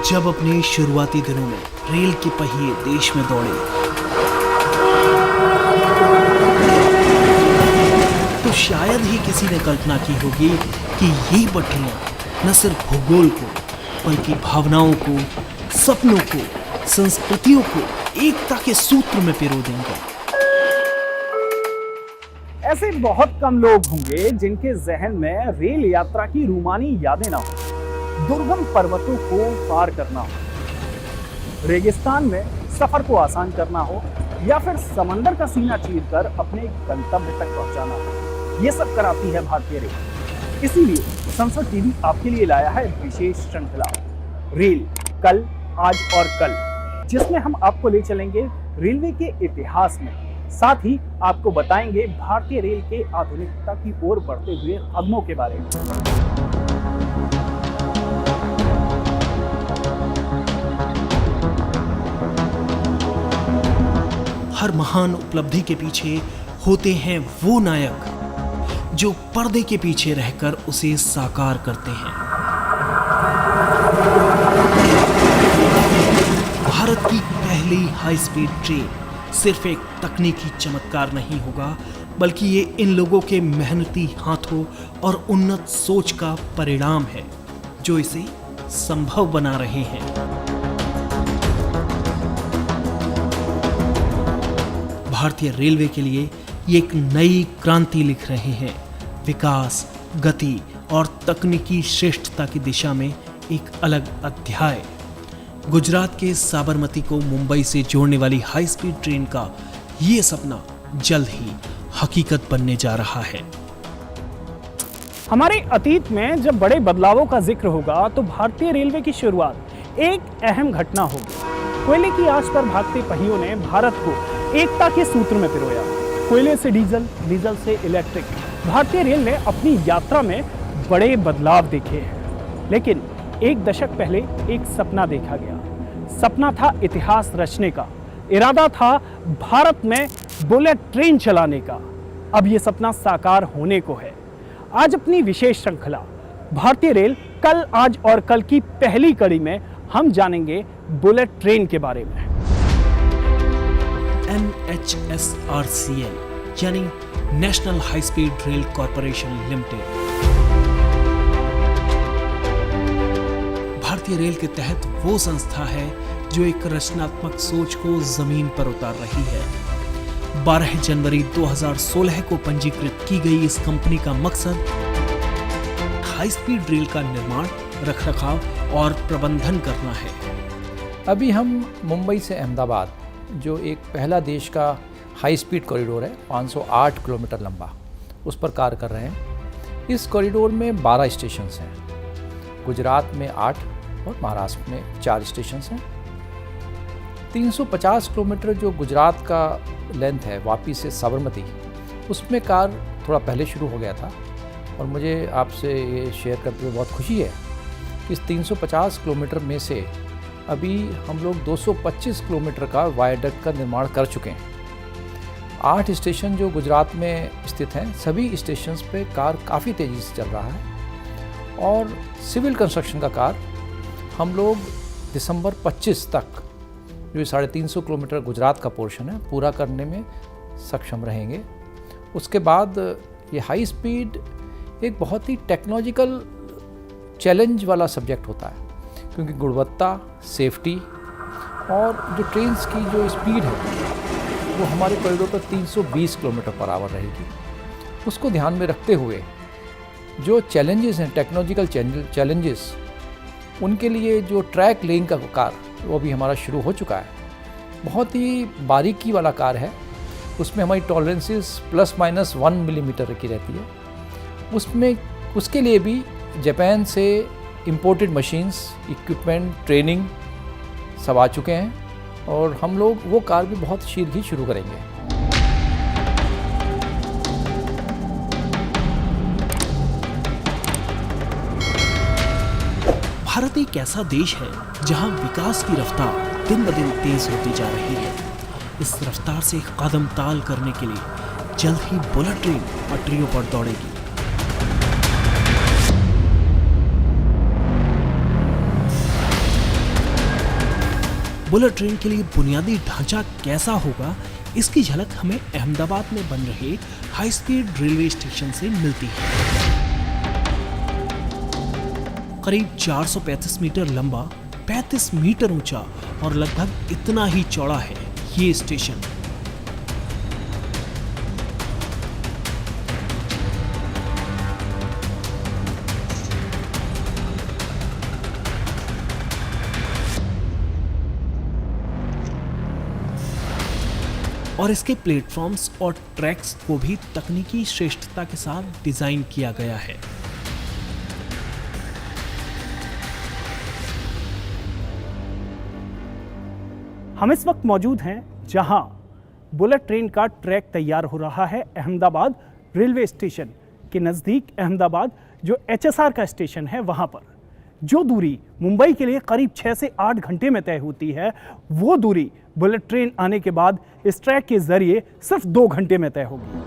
जब अपने शुरुआती दिनों में रेल के पहिए देश में दौड़े तो शायद ही किसी ने कल्पना की होगी कि ये पटरियां न सिर्फ भूगोल को बल्कि भावनाओं को, सपनों को, संस्कृतियों को एकता के सूत्र में पिरो देंगे। ऐसे बहुत कम लोग होंगे जिनके जहन में रेल यात्रा की रूमानी यादें ना हो। दुर्गम पर्वतों को पार करना हो, रेगिस्तान में सफर को आसान करना हो या फिर समंदर का सीना चीरकर अपने गंतव्य तक पहुंचाना हो, ये सब कराती है भारतीय रेल। इसीलिए संसद टीवी आपके लिए लाया है विशेष श्रृंखला रेल कल, आज और कल, जिसमें हम आपको ले चलेंगे रेलवे के इतिहास में, साथ ही आपको बताएंगे भारतीय रेल के आधुनिकता की ओर बढ़ते हुए कदमों के बारे में। हर महान उपलब्धि के पीछे होते हैं वो नायक जो पर्दे के पीछे रहकर उसे साकार करते हैं। भारत की पहली हाई स्पीड ट्रेन सिर्फ एक तकनीकी चमत्कार नहीं होगा, बल्कि ये इन लोगों के मेहनती हाथों और उन्नत सोच का परिणाम है जो इसे संभव बना रहे हैं। भारतीय रेलवे के लिए ये एक नई क्रांति लिख रहे हैं। विकास, गति और तकनीकी श्रेष्ठता की दिशा में एक अलग अध्याय। गुजरात के साबरमती को मुंबई से जोड़ने वाली हाई स्पीड ट्रेन का ये सपना जल्द ही हकीकत बनने जा रहा है। हमारे अतीत में जब बड़े बदलावों का जिक्र होगा तो भारतीय रेलवे की शुरुआत एक अहम घटना होगी। कोयले की आंच पर भागते पहियों ने भारत को एकता के सूत्र में पिरोया। कोयले से डीजल, डीजल से इलेक्ट्रिक, भारतीय रेल ने अपनी यात्रा में बड़े बदलाव देखे हैं। लेकिन एक दशक पहले एक सपना देखा गया। सपना था इतिहास रचने का, इरादा था भारत में बुलेट ट्रेन चलाने का। अब यह सपना साकार होने को है। आज अपनी विशेष श्रृंखला भारतीय रेल कल, आज और कल की पहली कड़ी में हम जानेंगे बुलेट ट्रेन के बारे में। NHSRCL यानी national high speed rail corporation limited भारतीय रेल के तहत वो संस्था है जो एक रचनात्मक सोच को जमीन पर उतार रही है। 12 जनवरी 2016 को पंजीकृत की गई इस कंपनी का मकसद हाई स्पीड रेल का निर्माण, रखरखाव और प्रबंधन करना है। अभी हम मुंबई से अहमदाबाद, जो एक पहला देश का हाई स्पीड कॉरिडोर है, 508 किलोमीटर लंबा, उस पर कार्य कर रहे हैं। इस कॉरिडोर में 12 स्टेशन हैं। गुजरात में 8 और महाराष्ट्र में 4 स्टेशन हैं। 350 किलोमीटर जो गुजरात का लेंथ है वापी से साबरमती, उसमें कार्य थोड़ा पहले शुरू हो गया था। और मुझे आपसे ये शेयर करते हुए बहुत खुशी है कि इस 350 किलोमीटर में से अभी हम लोग 225 किलोमीटर का वायडक्ट का निर्माण कर चुके हैं। 8 स्टेशन जो गुजरात में स्थित हैं, सभी स्टेशंस पे कार्य काफ़ी तेज़ी से चल रहा है। और सिविल कंस्ट्रक्शन का कार्य हम लोग दिसंबर 25 तक, जो 350 किलोमीटर गुजरात का पोर्शन है, पूरा करने में सक्षम रहेंगे। उसके बाद ये हाई स्पीड एक बहुत ही टेक्नोलॉजिकल चैलेंज वाला सब्जेक्ट होता है, क्योंकि गुणवत्ता, सेफ्टी और जो ट्रेन्स की जो स्पीड है वो हमारे कॉरिडोर पर 320 किलोमीटर पर आवर रहेगी। उसको ध्यान में रखते हुए जो चैलेंजेस हैं, टेक्नोलॉजिकल चैलेंजेस, उनके लिए जो ट्रैक लेइंग का कार्य वो भी हमारा शुरू हो चुका है। बहुत ही बारीकी वाला कार्य है। उसमें हमारी टॉलरेंसेस ±1 मिलीमीटर की रहती है। उसमें उसके लिए भी जापान से इम्पोर्टेड मशीन्स, इक्विपमेंट, ट्रेनिंग सब आ चुके हैं और हम लोग वो कार्य भी बहुत शीघ्र ही शुरू करेंगे। भारत एक ऐसा देश है जहां विकास की रफ्तार दिन ब दिन तेज होती जा रही है। इस रफ्तार से कदम ताल करने के लिए जल्द ही बुलेट ट्रेन पटरियों पर दौड़ेगी। बुलेट ट्रेन के लिए बुनियादी ढांचा कैसा होगा, इसकी झलक हमें अहमदाबाद में बन रहे हाई स्पीड रेलवे स्टेशन से मिलती है। करीब 435 मीटर लंबा, 35 मीटर ऊंचा और लगभग इतना ही चौड़ा है ये स्टेशन। और इसके प्लेटफॉर्म्स और ट्रैक्स को भी तकनीकी श्रेष्ठता के साथ डिजाइन किया गया है। हम इस वक्त मौजूद हैं जहां बुलेट ट्रेन का ट्रैक तैयार हो रहा है अहमदाबाद रेलवे स्टेशन के नज़दीक। अहमदाबाद जो HSR का स्टेशन है वहां पर जो दूरी मुंबई के लिए करीब 6 से 8 घंटे में तय होती है, वो दूरी बुलेट ट्रेन आने के बाद इस ट्रैक के जरिए सिर्फ 2 घंटे में तय होगी।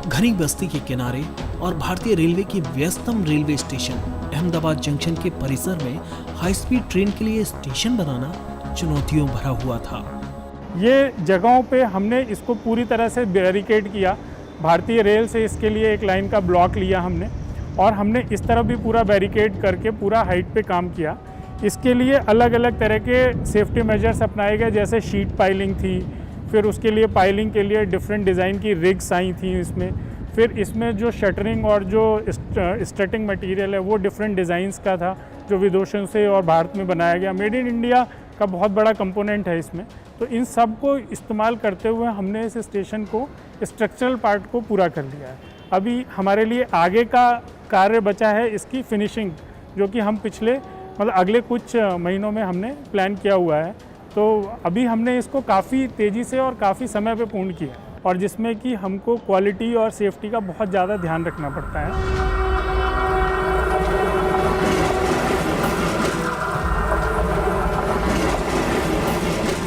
घनी बस्ती के किनारे और भारतीय रेलवे की व्यस्तम रेलवे स्टेशन अहमदाबाद जंक्शन के परिसर में हाई स्पीड ट्रेन के लिए स्टेशन बनाना चुनौतियों भरा हुआ था। ये जगहों पे हमने इसको पूरी तरह से बैरिकेड किया। भारतीय रेल से इसके लिए एक लाइन का ब्लॉक लिया हमने, और हमने इस तरफ भी पूरा बैरिकेड करके पूरा हाइट पे काम किया। इसके लिए अलग अलग तरह के सेफ्टी मेजर्स अपनाए गए, जैसे शीट पाइलिंग थी, फिर उसके लिए पाइलिंग के लिए डिफरेंट डिज़ाइन की रिग्स आई थी इसमें, फिर इसमें जो शटरिंग और जो स्ट्रटिंग मटेरियल है वो डिफरेंट डिज़ाइंस का था, जो विदेशों से और भारत में बनाया गया। मेड इन इंडिया का बहुत बड़ा कंपोनेंट है इसमें। तो इन सब को इस्तेमाल करते हुए हमने इस स्टेशन को स्ट्रक्चरल पार्ट को पूरा कर लिया है। अभी हमारे लिए आगे का कार्य बचा है इसकी फिनिशिंग, जो कि हम पिछले अगले कुछ महीनों में हमने प्लान किया हुआ है। तो अभी हमने इसको काफ़ी तेज़ी से और काफ़ी समय पे पूर्ण किया, और जिसमें कि हमको क्वालिटी और सेफ्टी का बहुत ज़्यादा ध्यान रखना पड़ता है।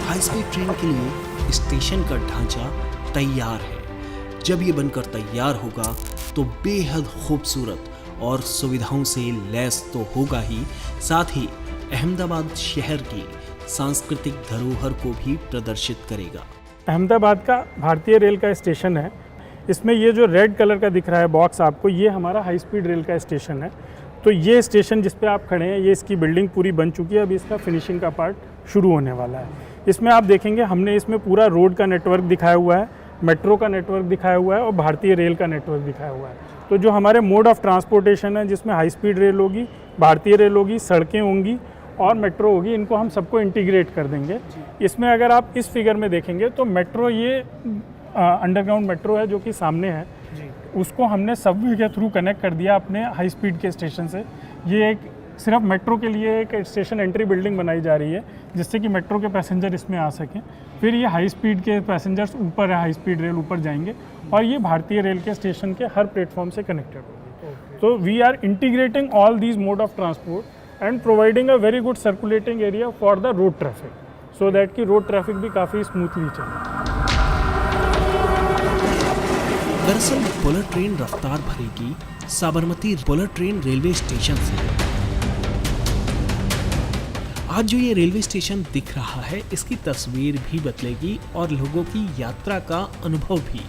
हाई स्पीड ट्रेन के लिए स्टेशन का ढांचा तैयार है। जब ये बनकर तैयार होगा तो बेहद खूबसूरत और सुविधाओं से लैस तो होगा ही, साथ ही अहमदाबाद शहर की सांस्कृतिक धरोहर को भी प्रदर्शित करेगा। अहमदाबाद का भारतीय रेल का स्टेशन है। इसमें ये जो रेड कलर का दिख रहा है बॉक्स आपको, ये हमारा हाई स्पीड रेल का स्टेशन है। तो ये स्टेशन जिस पे आप खड़े हैं, ये इसकी बिल्डिंग पूरी बन चुकी है। अभी इसका फिनिशिंग का पार्ट शुरू होने वाला है। इसमें आप देखेंगे हमने इसमें पूरा रोड का नेटवर्क दिखाया हुआ है, मेट्रो का नेटवर्क दिखाया हुआ है और भारतीय रेल का नेटवर्क दिखाया हुआ है। तो जो हमारे मोड ऑफ ट्रांसपोर्टेशन है, जिसमें हाई स्पीड रेल होगी, भारतीय रेल होगी, सड़कें होंगी और मेट्रो होगी, इनको हम सबको इंटीग्रेट कर देंगे। इसमें अगर आप इस फिगर में देखेंगे तो मेट्रो, ये अंडरग्राउंड मेट्रो है जो कि सामने है, उसको हमने सबवे के थ्रू कनेक्ट कर दिया अपने हाई स्पीड के स्टेशन से। ये एक सिर्फ मेट्रो के लिए एक स्टेशन एंट्री बिल्डिंग बनाई जा रही है, जिससे कि मेट्रो के पैसेंजर इसमें आ सकें। फिर ये हाई स्पीड के पैसेंजर्स ऊपर है, हाई स्पीड रेल ऊपर जाएंगे और ये भारतीय रेल के स्टेशन के हर प्लेटफॉर्म से कनेक्टेड होगी। तो we are integrating all these mode of transport and providing a very good circulating area for the road traffic, so that कि रोड ट्रैफिक भी काफ़ी स्मूथली चले। दरअसल बुलेट ट्रेन रफ्तार भरेगी Sabarmati bullet train railway station से। आज जो ये रेलवे स्टेशन दिख रहा है, इसकी तस्वीर भी बदलेगी और लोगों की यात्रा का अनुभव भी।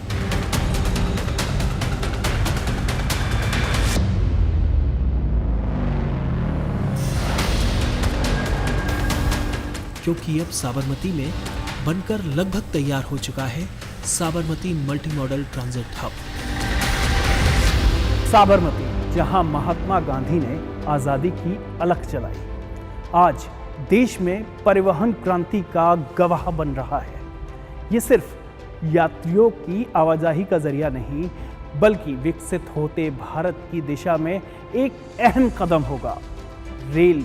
क्योंकि अब साबरमती में बनकर लगभग तैयार हो चुका है Sabarmati multi modal transit hub. Sabarmati, जहां महात्मा गांधी ने आज़ादी की अलख जलाई, आज देश में परिवहन क्रांति का गवाह बन रहा है। ये सिर्फ यात्रियों की आवाजाही का जरिया नहीं, बल्कि विकसित होते भारत की दिशा में एक अहम कदम होगा। रेल,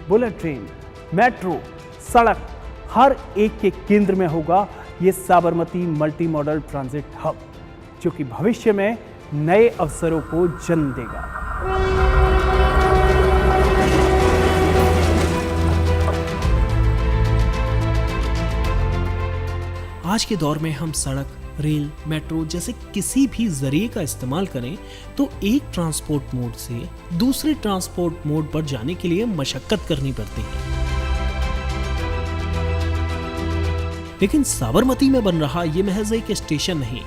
बुलेट ट्रेन, मेट्रो, सड़क, हर एक के केंद्र में होगा ये Sabarmati multi modal transit hub, जो कि भविष्य में नए अवसरों को जन्म देगा। आज के दौर में हम सड़क, रेल, मेट्रो जैसे किसी भी जरिए का इस्तेमाल करें तो एक ट्रांसपोर्ट मोड से दूसरे ट्रांसपोर्ट मोड पर जाने के लिए मशक्कत करनी पड़ती है। लेकिन साबरमती में बन रहा ये महज एक स्टेशन नहीं,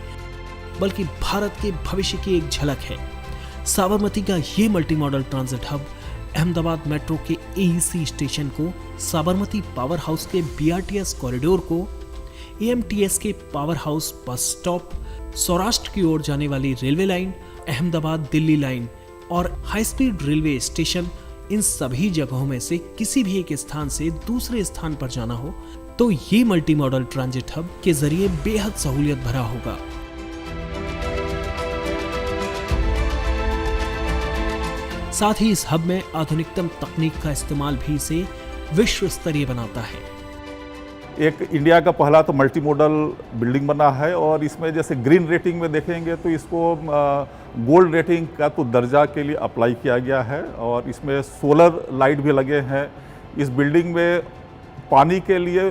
बल्कि भारत के भविष्य की एक झलक है। साबरमती का ये multi modal transit hub Ahmedabad metro के एईसी स्टेशन को, साबरमती पावर हाउस के बीआरटीएस कॉरिडोर को, एएमटीएस के power house bus stop, Saurashtra की ओर जाने वाली railway line, Ahmedabad Delhi line और हाई स्पीड रेलवे स्टेशन, इन सभी जगहों में से किसी भी एक स्थान से दूसरे स्थान पर जाना हो तो ये मल्टी मॉडल ट्रांजिट हब के जरिए बेहद सहूलियत भरा होगा। साथ ही इस हब में आधुनिकतम तकनीक का इस्तेमाल भी इसे विश्व स्तरीय बनाता है। एक इंडिया का पहला तो मल्टी मॉडल बिल्डिंग बना है और इसमें जैसे ग्रीन रेटिंग में देखेंगे तो इसको गोल्ड रेटिंग का तो दर्जा के लिए अप्लाई किया गया है और इसमें सोलर लाइट भी लगे हैं। इस बिल्डिंग में पानी के लिए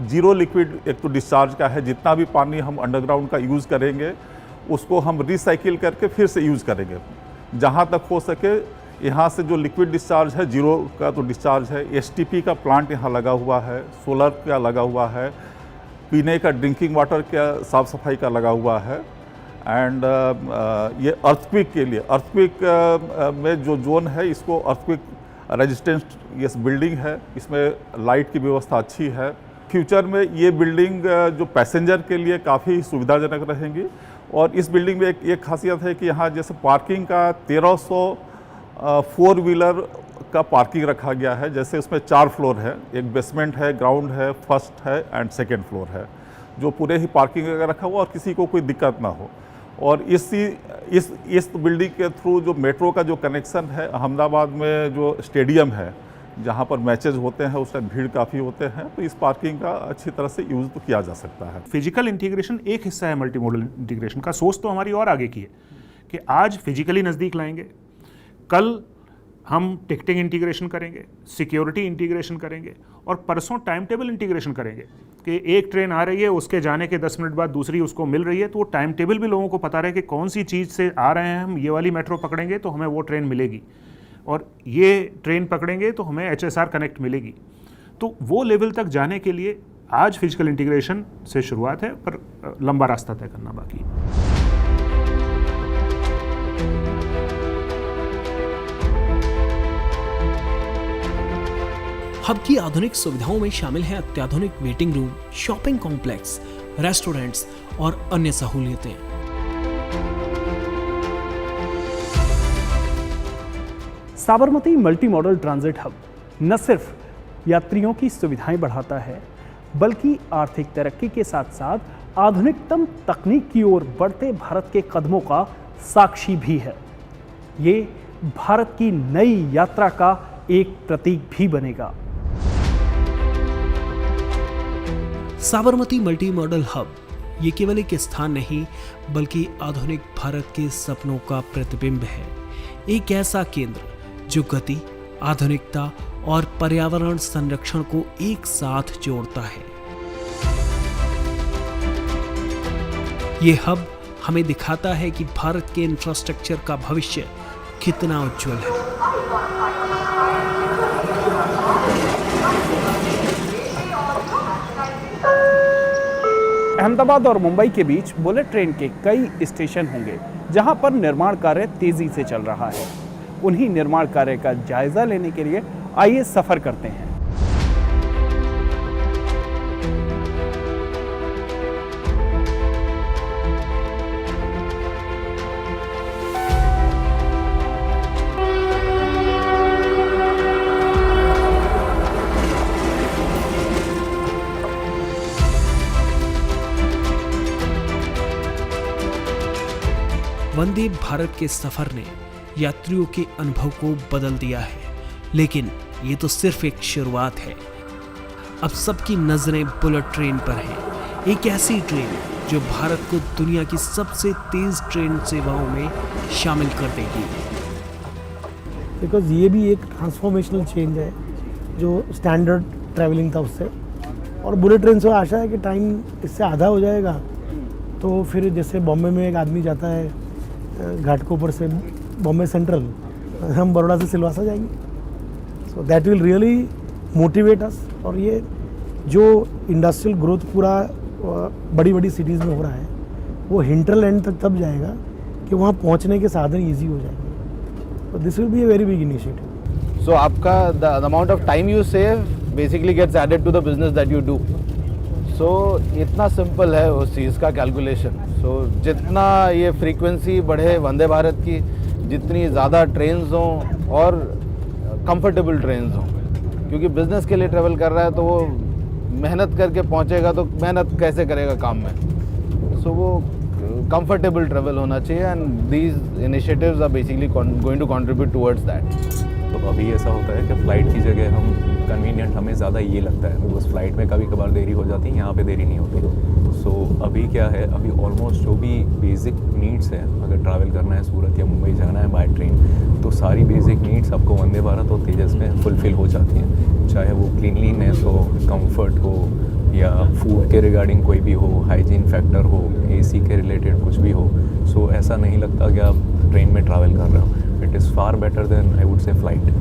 जीरो लिक्विड एक तो डिस्चार्ज का है, जितना भी पानी हम अंडरग्राउंड का यूज़ करेंगे उसको हम रिसाइकिल करके फिर से यूज़ करेंगे। जहाँ तक हो सके यहाँ से जो लिक्विड डिस्चार्ज है, जीरो का तो डिस्चार्ज है। एसटीपी का प्लांट यहाँ लगा हुआ है, सोलर का लगा हुआ है, पीने का ड्रिंकिंग वाटर का साफ़ सफाई का लगा हुआ है। एंड ये अर्थक्विक के लिए, अर्थक्विक में जो जोन है इसको अर्थक्विक रेजिस्टेंस ये बिल्डिंग है, इसमें लाइट की व्यवस्था अच्छी है। फ्यूचर में ये बिल्डिंग जो पैसेंजर के लिए काफ़ी सुविधाजनक रहेंगी। और इस बिल्डिंग में एक खासियत है कि यहाँ जैसे पार्किंग का 1300 फोर व्हीलर का पार्किंग रखा गया है। जैसे उसमें 4 फ्लोर है, एक बेसमेंट है, ग्राउंड है, फर्स्ट है एंड सेकेंड फ्लोर है, जो पूरे ही पार्किंग रखा हुआ और किसी को कोई दिक्कत ना हो। और इस बिल्डिंग के थ्रू जो मेट्रो का जो कनेक्शन है, अहमदाबाद में जो स्टेडियम है जहाँ पर मैचेस होते हैं उस टाइम भीड़ काफ़ी होते हैं, तो इस पार्किंग का अच्छी तरह से यूज़ तो किया जा सकता है। फिजिकल इंटीग्रेशन एक हिस्सा है मल्टी मॉडल इंटीग्रेशन का। सोच तो हमारी और आगे की है कि आज फिजिकली नज़दीक लाएंगे, कल हम टिकटिंग इंटीग्रेशन करेंगे, सिक्योरिटी इंटीग्रेशन करेंगे और परसों टाइम टेबल इंटीग्रेशन करेंगे कि एक ट्रेन आ रही है, उसके जाने के 10 मिनट बाद दूसरी उसको मिल रही है, तो वो टाइम टेबल भी लोगों को पता रहे कि कौन सी चीज़ से आ रहे हैं हम, ये वाली मेट्रो पकड़ेंगे तो हमें वो ट्रेन मिलेगी और ये ट्रेन पकड़ेंगे तो हमें HSR कनेक्ट मिलेगी। तो वो लेवल तक जाने के लिए आज फिजिकल इंटीग्रेशन से शुरुआत है, पर लंबा रास्ता तय करना बाकी है। हब की आधुनिक सुविधाओं में शामिल है अत्याधुनिक waiting room, shopping complex, restaurants और अन्य सहूलियतें। Sabarmati multi modal transit hub न सिर्फ यात्रियों की सुविधाएं बढ़ाता है, बल्कि आर्थिक तरक्की के साथ साथ आधुनिकतम तकनीक की ओर बढ़ते भारत के कदमों का साक्षी भी है। ये भारत की नई यात्रा का एक प्रतीक भी बनेगा। साबरमती मल्टी मॉडल हब ये केवल एक स्थान नहीं, बल्कि आधुनिक भारत के सपनों का प्रतिबिंब है। एक ऐसा केंद्र जो गति, आधुनिकता और पर्यावरण संरक्षण को एक साथ जोड़ता है। ये हब हमें दिखाता है कि भारत के इंफ्रास्ट्रक्चर का भविष्य कितना उज्जवल है। अहमदाबाद और मुंबई के बीच बुलेट ट्रेन के कई स्टेशन होंगे जहां पर निर्माण कार्य तेजी से चल रहा है। उन्हीं निर्माण कार्य का जायजा लेने के लिए आइए सफर करते हैं। वंदे भारत के सफर ने यात्रियों के अनुभव को बदल दिया है, लेकिन ये तो सिर्फ एक शुरुआत है। अब सबकी नजरें बुलेट ट्रेन पर हैं, एक ऐसी ट्रेन जो भारत को दुनिया की सबसे तेज ट्रेन सेवाओं में शामिल कर देगी। बिकॉज ये भी एक ट्रांसफॉर्मेशनल चेंज है जो स्टैंडर्ड ट्रैवलिंग था उससे, और बुलेट ट्रेन से आशा है कि टाइम इससे आधा हो जाएगा, तो फिर जैसे बॉम्बे में एक आदमी जाता है घाटकोपर से बॉम्बे सेंट्रल, हम बड़ौदा से सिलवासा जाएंगे। So that will really motivate अस। और ये जो इंडस्ट्रियल ग्रोथ पूरा बड़ी बड़ी सिटीज़ में हो रहा है वो हिंटरलैंड तक तब जाएगा कि वहाँ पहुँचने के साधन ईजी हो जाएंगे। तो this will be a very big initiative. So आपका the amount of time you save basically gets added to the business that you do. So इतना सिंपल है उस चीज़ का कैलकुलेशन। सो जितना ये फ्रीक्वेंसी बढ़े वंदे भारत की, जितनी ज़्यादा ट्रेन्स हों और कंफर्टेबल ट्रेन्स हों, क्योंकि बिज़नेस के लिए ट्रैवल कर रहा है तो वो मेहनत करके पहुंचेगा तो मेहनत कैसे करेगा काम में। सो वो कंफर्टेबल ट्रैवल होना चाहिए and these initiatives are basically going to contribute towards that. तो अभी ऐसा होता है कि फ़्लाइट की जगह हम कन्वीनियंट हमें ज़्यादा ये लगता है, बिकॉज फ्लाइट में कभी कभार देरी हो जाती है, यहाँ पे देरी नहीं होती। सो अभी क्या है, अभी ऑलमोस्ट जो भी बेसिक नीड्स हैं, अगर ट्रैवल करना है सूरत या मुंबई जाना है बाय ट्रेन, तो सारी बेसिक नीड्स आपको वंदे भारत और तेजस में फुलफ़िल हो जाती हैं। चाहे वो क्लीनलीनेस हो, कंफर्ट हो, या फूड के रिगार्डिंग कोई भी हो, हाइजीन फैक्टर हो, एसी के रिलेटेड कुछ भी हो। सो ऐसा नहीं लगता कि आप ट्रेन में ट्रैवल कर रहे हो। It is far better than I would say flight.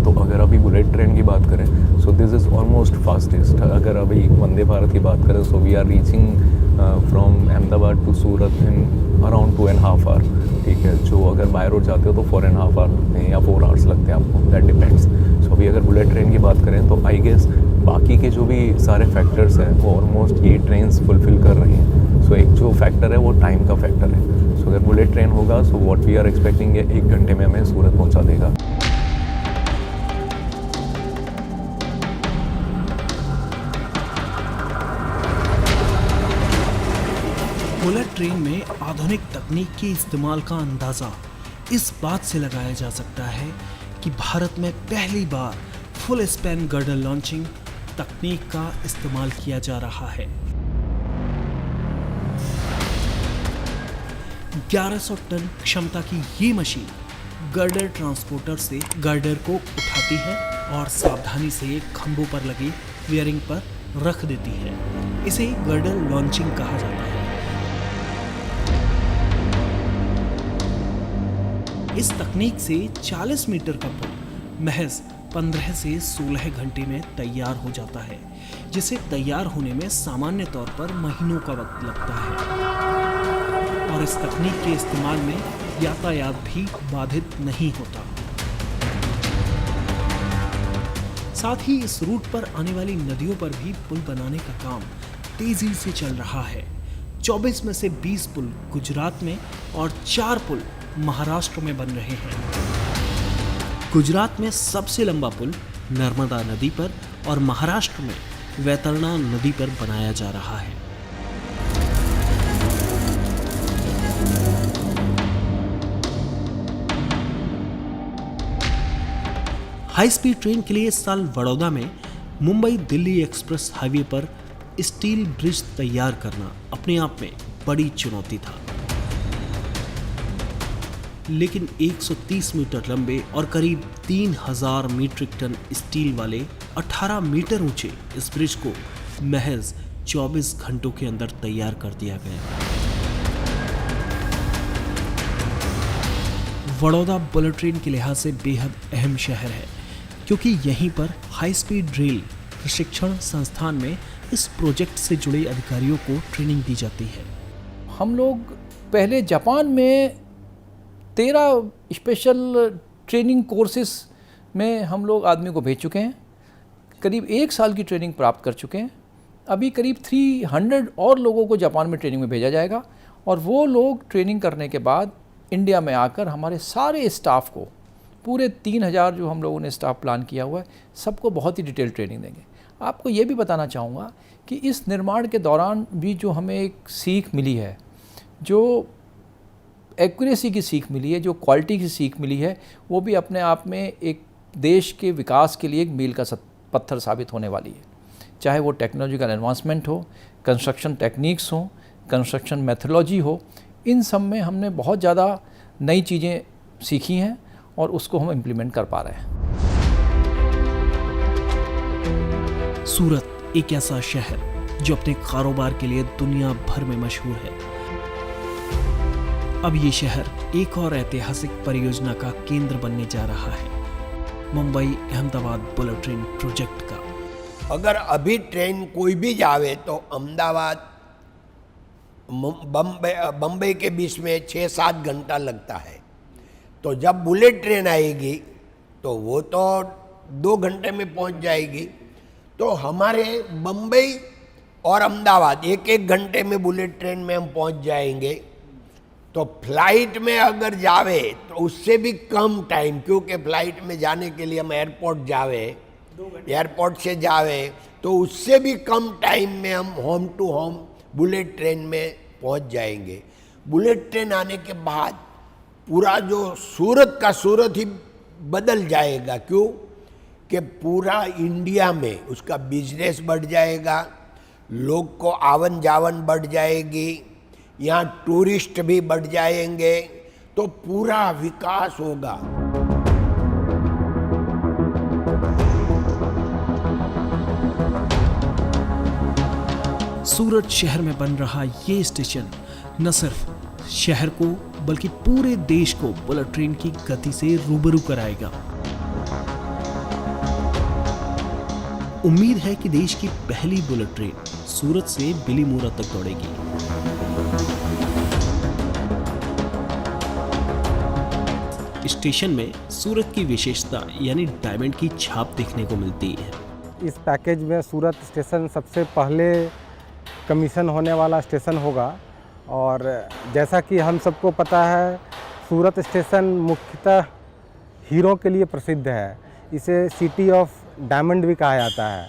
तो अगर अभी बुलेट ट्रेन की बात करें, so this is almost fastest. अगर अभी वंदे भारत की बात करें, so we are reaching from Ahmedabad to Surat in around 2.5 hour. ठीक है, जो अगर बाय रोड जाते हो तो 4.5 आवर लगते हैं या 4 आवर्स लगते हैं आपको, दैट डिपेंड्स। सो अभी अगर बुलेट ट्रेन की बात करें तो आई गेस बाकी के जो भी सारे फैक्टर्स हैं वो ऑलमोस्ट ये ट्रेन्स फुलफ़िल कर रही हैं। सो एक जो फैक्टर है वो टाइम का फैक्टर है। सो अगर बुलेट ट्रेन होगा, so what we are expecting है 1 घंटे में हमें सूरत पहुंचा देगा। बुलेट ट्रेन में आधुनिक तकनीक के इस्तेमाल का अंदाज़ा इस बात से लगाया जा सकता है कि भारत में पहली बार फुल स्पैन गर्डर लॉन्चिंग तकनीक का इस्तेमाल किया जा रहा है। 1100 टन क्षमता की ये मशीन गर्डर ट्रांसपोर्टर से गर्डर को उठाती है और सावधानी से खंभों पर लगे बियरिंग पर रख देती है। इसे गर्डर लॉन्चिंग कहा जाता है। इस तकनीक से 40 मीटर का पुल महज 15 से 16 घंटे में तैयार हो जाता है, जिसे तैयार होने में सामान्य तौर पर महीनों का वक्त लगता है। और इस तकनीक के इस्तेमाल में यातायात भी बाधित नहीं होता। साथ ही इस रूट पर आने वाली नदियों पर भी पुल बनाने का काम तेजी से चल रहा है। 24 में से 20 पुल गुजरात में और 4 पुल महाराष्ट्र में बन रहे हैं। गुजरात में सबसे लंबा पुल नर्मदा नदी पर और महाराष्ट्र में वैतरणा नदी पर बनाया जा रहा है। हाई स्पीड ट्रेन के लिए इस साल बड़ौदा में मुंबई दिल्ली एक्सप्रेस हाईवे पर स्टील ब्रिज तैयार करना अपने आप में बड़ी चुनौती था। लेकिन 130 मीटर लंबे और करीब 3000 मीट्रिक टन स्टील वाले 18 मीटर ऊंचे इस ब्रिज को महज 24 घंटों के अंदर तैयार कर दिया गया। बड़ौदा बुलेट ट्रेन के लिहाज से बेहद अहम शहर है, क्योंकि यहीं पर हाई स्पीड रेल प्रशिक्षण संस्थान में इस प्रोजेक्ट से जुड़े अधिकारियों को ट्रेनिंग दी जाती है। हम लोग पहले जापान में 13 स्पेशल ट्रेनिंग कोर्सेस में हम लोग आदमी को भेज चुके हैं। करीब 1 साल की ट्रेनिंग प्राप्त कर चुके हैं। अभी करीब 300 और लोगों को जापान में ट्रेनिंग में भेजा जाएगा और वो लोग ट्रेनिंग करने के बाद इंडिया में आकर हमारे सारे स्टाफ को, पूरे 3000 जो हम लोगों ने स्टाफ प्लान किया हुआ है, सबको बहुत ही डिटेल ट्रेनिंग देंगे। आपको ये भी बताना चाहूँगा कि इस निर्माण के दौरान भी जो हमें एक सीख मिली है, जो एक्यूरेसी की सीख मिली है, जो क्वालिटी की सीख मिली है, वो भी अपने आप में एक देश के विकास के लिए एक मील का पत्थर साबित होने वाली है। चाहे वो टेक्नोलॉजिकल एडवांसमेंट हो, कंस्ट्रक्शन टेक्निक्स हो, कंस्ट्रक्शन मेथोलॉजी हो, इन सब में हमने बहुत ज़्यादा नई चीज़ें सीखी हैं और उसको हम इम्प्लीमेंट कर पा रहे हैं। सूरत एक ऐसा शहर जो अपने कारोबार के लिए दुनिया भर में मशहूर है। अब ये शहर एक और ऐतिहासिक परियोजना का केंद्र बनने जा रहा है, Mumbai Ahmedabad bullet train project का। अगर अभी ट्रेन कोई भी जावे तो अहमदाबाद बम्बई के बीच में 6-7 घंटा लगता है। तो जब बुलेट ट्रेन आएगी तो वो तो 2 घंटे में पहुंच जाएगी। तो हमारे बम्बई और अहमदाबाद 1-1 घंटे में बुलेट ट्रेन में हम पहुंच जाएंगे। तो फ्लाइट में अगर जावे तो उससे भी कम टाइम, क्योंकि फ्लाइट में जाने के लिए हम एयरपोर्ट जावे, एयरपोर्ट से जावे तो उससे भी कम टाइम में हम home to home bullet train में पहुंच जाएंगे। बुलेट ट्रेन आने के बाद पूरा जो सूरत का सूरत ही बदल जाएगा। क्यों? कि पूरा इंडिया में उसका बिजनेस बढ़ जाएगा, लोग को आवन जावन बढ़ जाएगी, यहाँ टूरिस्ट भी बढ़ जाएंगे, तो पूरा विकास होगा। सूरत शहर में बन रहा ये स्टेशन न सिर्फ शहर को बल्कि पूरे देश को बुलेट ट्रेन की गति से रूबरू कराएगा। उम्मीद है कि देश की पहली बुलेट ट्रेन सूरत से बिलीमोरा तक दौड़ेगी। स्टेशन में सूरत की विशेषता यानी डायमंड की छाप देखने को मिलती है। इस पैकेज में सूरत स्टेशन सबसे पहले कमीशन होने वाला स्टेशन होगा। और जैसा कि हम सबको पता है, सूरत स्टेशन मुख्यतः हीरो के लिए प्रसिद्ध है। इसे सिटी ऑफ डायमंड भी कहा जाता है।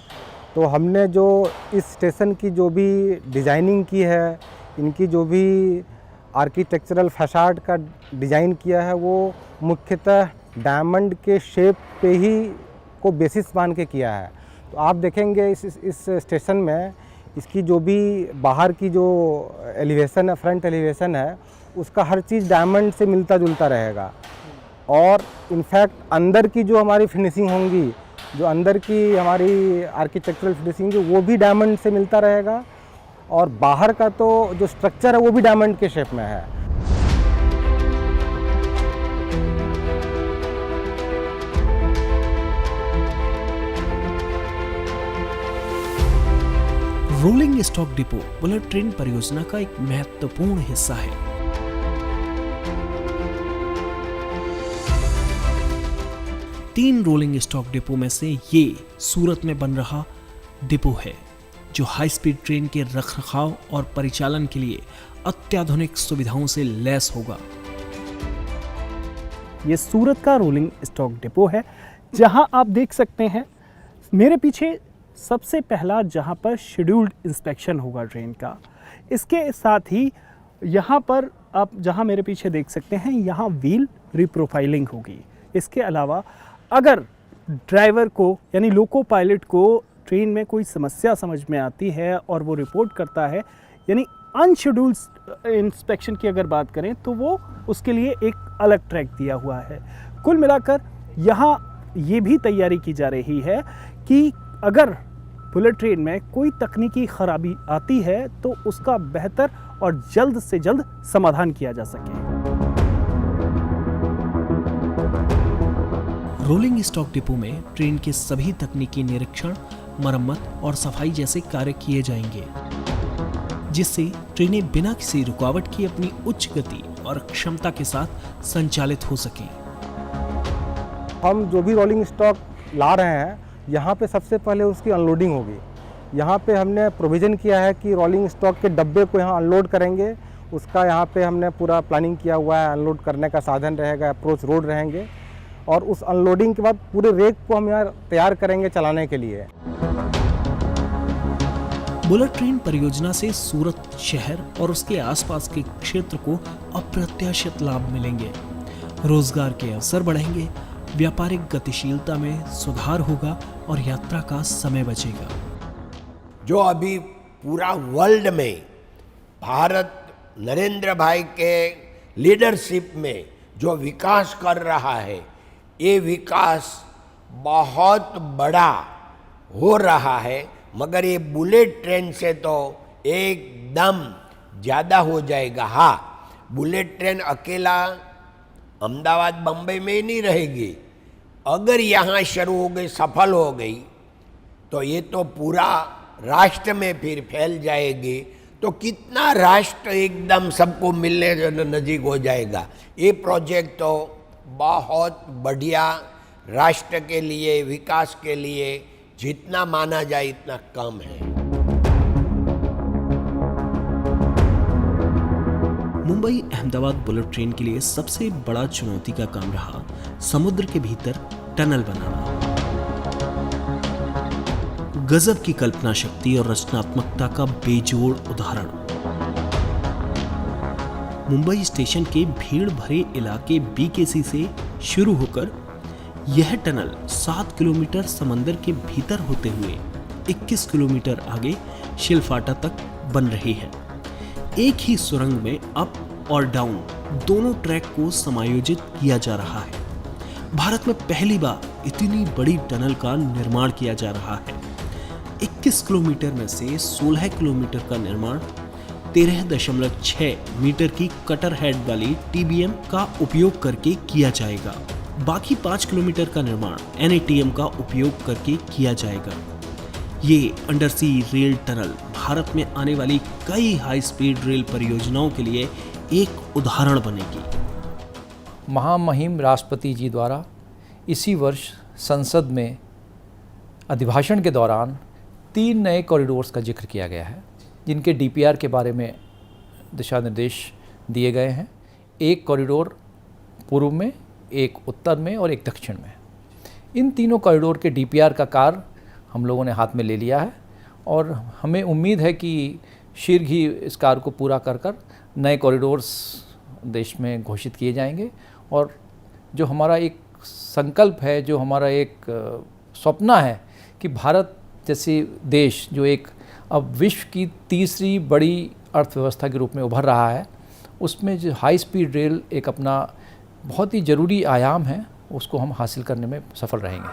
तो हमने जो इस स्टेशन की जो भी डिज़ाइनिंग की है, इनकी जो भी आर्किटेक्चरल फैसाड का डिज़ाइन किया है, वो मुख्यतः डायमंड के शेप पे ही को बेसिस मान के किया है। तो आप देखेंगे इस स्टेशन में इसकी जो भी बाहर की जो एलिवेशन है, फ्रंट एलिवेशन है, उसका हर चीज़ डायमंड से मिलता जुलता रहेगा। और इनफैक्ट अंदर की जो हमारी फिनिशिंग होंगी, जो अंदर की हमारी आर्किटेक्चरल फिनिशिंग वो भी डायमंड से मिलता रहेगा। और बाहर का तो जो स्ट्रक्चर है वो भी डायमंड के शेप में है। Rolling stock depot bullet train परियोजना का एक महत्वपूर्ण हिस्सा है। तीन रोलिंग स्टॉक डिपो में से ये सूरत में बन रहा डिपो है, जो हाई स्पीड ट्रेन के रखरखाव और परिचालन के लिए अत्याधुनिक सुविधाओं से लैस होगा। ये सूरत का रोलिंग स्टॉक डिपो है, जहां आप देख सकते हैं मेरे पीछे सबसे पहला जहां पर शेड्यूल्ड इंस्पेक्शन होगा ट्रेन का। इसके साथ ही यहाँ पर आप जहाँ मेरे पीछे देख सकते हैं, यहाँ व्हील रिप्रोफाइलिंग होगी। इसके अलावा अगर ड्राइवर को यानी लोको पायलट को ट्रेन में कोई समस्या समझ में आती है और वो रिपोर्ट करता है, यानी अनशेड्यूल्ड इंस्पेक्शन की अगर बात करें, तो वो उसके लिए एक अलग ट्रैक दिया हुआ है। कुल मिलाकर यहाँ ये भी तैयारी की जा रही है कि अगर बुलेट ट्रेन में कोई तकनीकी खराबी आती है तो उसका बेहतर और जल्द से जल्द समाधान किया जा सके। रोलिंग स्टॉक डिपो में ट्रेन के सभी तकनीकी निरीक्षण, मरम्मत और सफाई जैसे कार्य किए जाएंगे, जिससे ट्रेनें बिना किसी रुकावट की अपनी उच्च गति और क्षमता के साथ संचालित हो सकें। हम जो भी रोलिंग स्टॉक ला रहे हैं, यहाँ पे सबसे पहले उसकी अनलोडिंग होगी। यहाँ पे हमने प्रोविज़न किया है कि रोलिंग स्टॉक के डब्बे को यहाँ अनलोड करेंगे। उसका यहाँ पे हमने पूरा प्लानिंग किया हुआ है। अनलोड करने का साधन रहेगा, अप्रोच रोड रहेंगे, और उस अनलोडिंग के बाद पूरे रेक को हम यहाँ तैयार करेंगे चलाने के लिए। बुलेट ट्रेन परियोजना से सूरत शहर और उसके आसपास के क्षेत्र को अप्रत्याशित लाभ मिलेंगे। रोजगार के अवसर बढ़ेंगे, व्यापारिक गतिशीलता में सुधार होगा और यात्रा का समय बचेगा। जो अभी पूरा वर्ल्ड में भारत नरेंद्र भाई के लीडरशिप में जो विकास कर रहा है, ये विकास बहुत बड़ा हो रहा है, मगर ये बुलेट ट्रेन से तो एकदम ज़्यादा हो जाएगा। हाँ, बुलेट ट्रेन अकेला अहमदाबाद बम्बई में ही नहीं रहेगी, अगर यहाँ शुरू हो गई, सफल हो गई, तो ये तो पूरा राष्ट्र में फिर फैल जाएगी। तो कितना राष्ट्र एकदम सबको मिलने नज़दीक हो जाएगा। ये प्रोजेक्ट तो बहुत बढ़िया, राष्ट्र के लिए, विकास के लिए जितना माना जाए इतना कम है। मुंबई अहमदाबाद बुलेट ट्रेन के लिए सबसे बड़ा चुनौती का काम रहा समुद्र के भीतर टनल बनाना। गजब की कल्पना शक्ति और रचनात्मकता का बेजोड़ उदाहरण। मुंबई स्टेशन के भीड़ भरे इलाके बीकेसी से शुरू होकर यह टनल 7 किलोमीटर समंदर के भीतर होते हुए 21 किलोमीटर आगे शिलफाटा तक बन रही है। एक ही सुरंग में अप और डाउन दोनों ट्रैक को समायोजित किया जा रहा है। भारत में पहली बार इतनी बड़ी टनल का निर्माण किया जा रहा है। 21 किलोमीटर में से 16 किलोमीटर का निर्माण 13.6 मीटर की कटर हेड वाली टीबीएम का उपयोग करके किया जाएगा। बाकी 5 किलोमीटर का निर्माण एनएटीएम का उपयोग करके किया जाएगा। ये अंडर सी रेल टनल भारत में आने वाली कई हाई स्पीड रेल परियोजनाओं के लिए एक उदाहरण बनेगी। महामहिम राष्ट्रपति जी द्वारा इसी वर्ष संसद में अभिभाषण के दौरान 3 नए कॉरिडोर्स का जिक्र किया गया है, जिनके डीपीआर के बारे में दिशा निर्देश दिए गए हैं। एक कॉरिडोर पूर्व में, एक उत्तर में और एक दक्षिण में। इन तीनों कॉरिडोर के डीपीआर का कार्य हम लोगों ने हाथ में ले लिया है और हमें उम्मीद है कि शीघ्र ही इस कार्य को पूरा कर नए कॉरिडोर्स देश में घोषित किए जाएंगे। और जो हमारा एक संकल्प है, जो हमारा एक सपना है कि भारत जैसे देश जो एक अब विश्व की तीसरी बड़ी अर्थव्यवस्था के रूप में उभर रहा है, उसमें जो हाई स्पीड रेल एक अपना बहुत ही ज़रूरी आयाम है, उसको हम हासिल करने में सफल रहेंगे।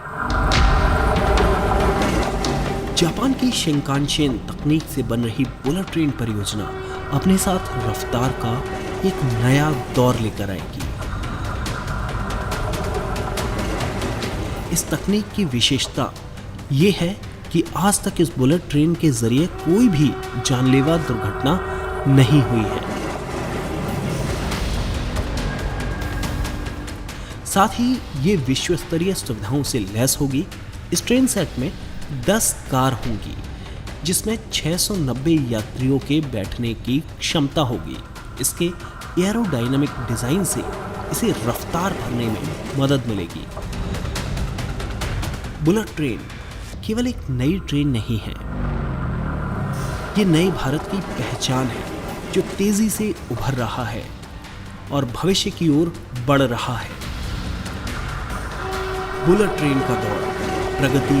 जापान की शिंकानसेन तकनीक से बन रही बुलेट ट्रेन परियोजना अपने साथ रफ्तार का एक नया दौर लेकर आएगी। इस तकनीक की विशेषता ये है कि आज तक इस बुलेट ट्रेन के जरिए कोई भी जानलेवा दुर्घटना नहीं हुई है। साथ ही ये विश्व स्तरीय सुविधाओं से लैस होगी। इस ट्रेन सेट में 10 कार होंगी, जिसमें 690 यात्रियों के बैठने की क्षमता होगी। इसके एरोडायनामिक डिजाइन से इसे रफ्तार भरने में मदद मिलेगी। बुलेट ट्रेन केवल एक नई ट्रेन नहीं है, ये नए भारत की पहचान है जो तेजी से उभर रहा है और भविष्य की ओर बढ़ रहा है। बुलेट ट्रेन का दौर प्रगति,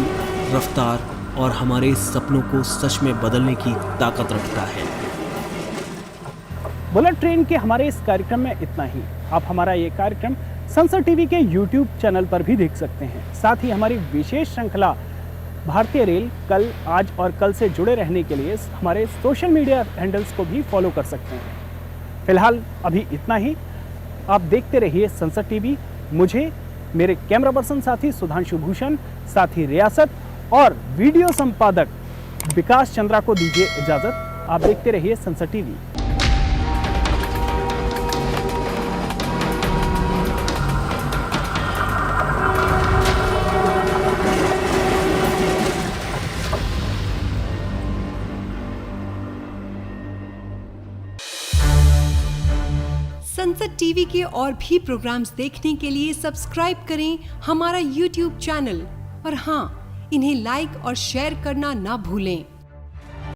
रफ्तार और हमारे सपनों को सच में बदलने की ताकत रखता है। बुलेट ट्रेन के हमारे इस कार्यक्रम में इतना ही। आप हमारा ये कार्यक्रम संसद टीवी के YouTube चैनल पर भी देख सकते हैं। साथ ही हमारी विशेष श्रृंखला भारतीय रेल कल, आज और कल से जुड़े रहने के लिए हमारे सोशल मीडिया हैंडल्स को भी फॉलो कर सकते हैं। फिलहाल अभी इतना ही। आप देखते रहिए संसद टीवी। मुझे, मेरे कैमरा पर्सन साथी सुधांशु भूषण, साथी रियासत और वीडियो संपादक विकास चंद्रा को दीजिए इजाजत। आप देखते रहिए संसद टीवी। संसद टीवी के और भी प्रोग्राम्स देखने के लिए सब्सक्राइब करें हमारा YouTube चैनल और हाँ, इन्हें लाइक और शेयर करना ना भूलें।